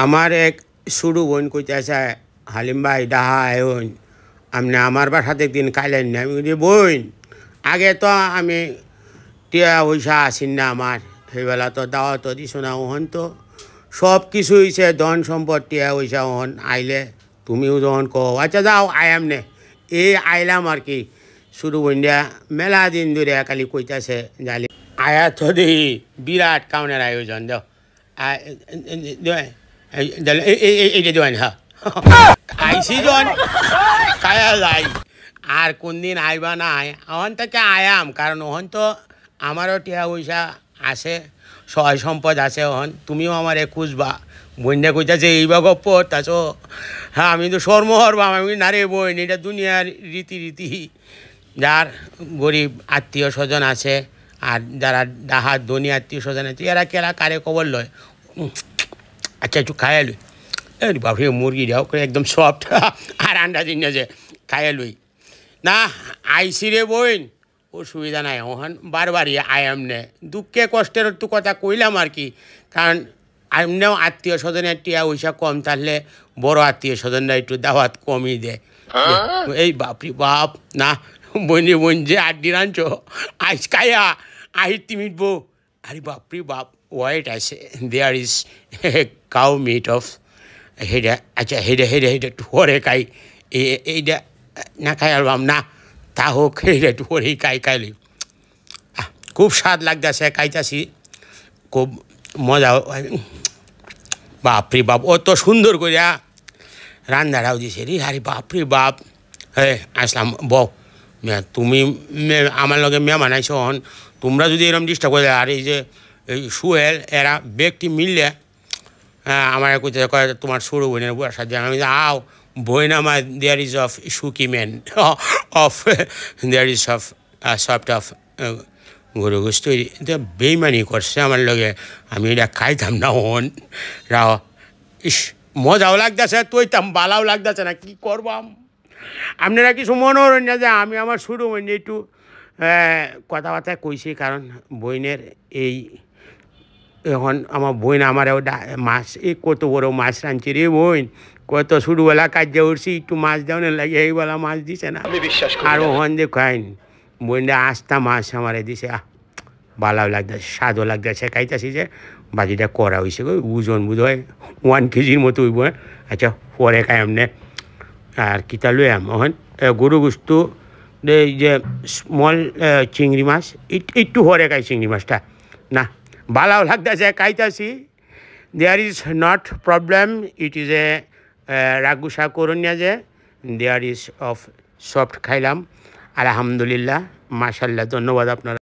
আমার এক শুরু বোন কইতেছে হালিম ভাই ডাহা আয়ন আপনি আমার বাসাতে একদিন খাইলেন না। আমি বলি বোন আগে তো আমি টিয়া পয়সা আসিন না আমার সেইবেলা তো দাওয়া তো দিছ না ওহন তো সব কিছু হয়েছে ধন সম্পদ টিয়া পয়সা ওহন আইলে তুমিও যখন কও আচ্ছা যাও আয়াম নে এই আইলাম আর কি শুরু বন্যা মেলা দিন ধরে খালি কইতাছে জালি আয়া তো দেখি বিরাট কাউনের আয়োজন দাও এইটা দেবেন হ্যাঁ আইসি জন কায়া যাই আর কোন দিন আইবা না আয় ওখান থেকে আয়াম কারণ ওখান তো আমারও টিয়া পয়সা আছে সহায় সম্পদ আছে ওখান তুমিও আমার খুঁজবা বন্যা কইতাছে এইবা গপ্প তাছ হ্যাঁ আমি তো শর্মহর বা আমি না রে বোন এটা দুনিয়ার রীতি যার গরিব আত্মীয় স্বজন আছে আর যারা ডাহাত ধনী আত্মীয় স্বজন আছে এরা কেরা কারে খবর লয় আচ্ছা একটু খাইয়া লই বাপরে মুরগি দাও করে একদম সফট আর আন্ডা জিনিস যে খাইয়া লই না আইসি রে বোন অসুবিধা নাই ওখান বারবারই আয়াম নে দুঃখে কষ্টের একটু কথা কইলাম আর কি কারণ এমনিও আত্মীয় স্বজনের টিয়া পয়সা কম থাকলে বড় আত্মীয় স্বজনরা একটু দাওয়াত কমই দেয় এই বাপরি বাপ না বোন যে আড্ডি রাঁধছ আইস খাইয়া আহিতি মিটবো আরে বাপরি বাপ ওয়াইট আছে there is cow meat of হেডা আচ্ছা হেডা একটু হরে খাই এইটা না খাই আলবাম না তা হোক হেডা একটু হরেই খাইলি খুব স্বাদ লাগতেছে খাইতাছি খুব মজা বাপরে বাপ অত সুন্দর করিয়া রান্নাটাও দিছে রে আরে বাপরে বাপ হ্যাঁ আসলাম বউ তুমি আমার লগে মেহমান আইছ হন তোমরা যদি এরকম ডিস্টার্ব করে আর এই যে এই সুহেল এরা ব্যক্তি মিললে আমার কয় তোমার সরু বোনের বুয়ার সাথে আমি আও বোন আমার দেয়ার ইজ অফ সুকি man of there is of soft of গরু গোস্ত বেইমানি করছে আমার লগে আমি এটা খাইতাম না হন রাও ইস মজাও লাগতেছে তৈতাম বালাও লাগতেছে না কি করবাম আপনারা কিছু মনোরঞ্জন না যে আমি আমার শুরু মানে একটু কথাবার্তা কইছি কারণ বইনের এই এখন আমার বোন আমার মাছ এই কত বড় মাছ রাঁধছি রে বোন কত ছোটবেলা কাজে উঠছি একটু মাছ দেওয়ার লাগে এইবেলা মাছ দিছে না আর ওখান দিয়ে খাইন বোনটা আস্তা মাছ আমারে দিছে ভালো লাগতেছে স্বাদও লাগতেছে খাইতেছি যে বাজিটা করা হয়েছে ওজন বোধ হয় 1 কেজির মতো হইব আচ্ছা পরে খাই এমনি আর কিতা লই এখন গরু গোস্ত এই যে স্মল চিংড়ি মাছ একটু পরে খাই চিংড়ি মাছটা না ভালো লাগতেছে খাইতেছি there is not problem it is a রাগুসা করুনিয়া যে দেয়ার ইজ অফ সফট খাইলাম আলহামদুলিল্লাহ মাশাল্লাহ ধন্যবাদ আপনারা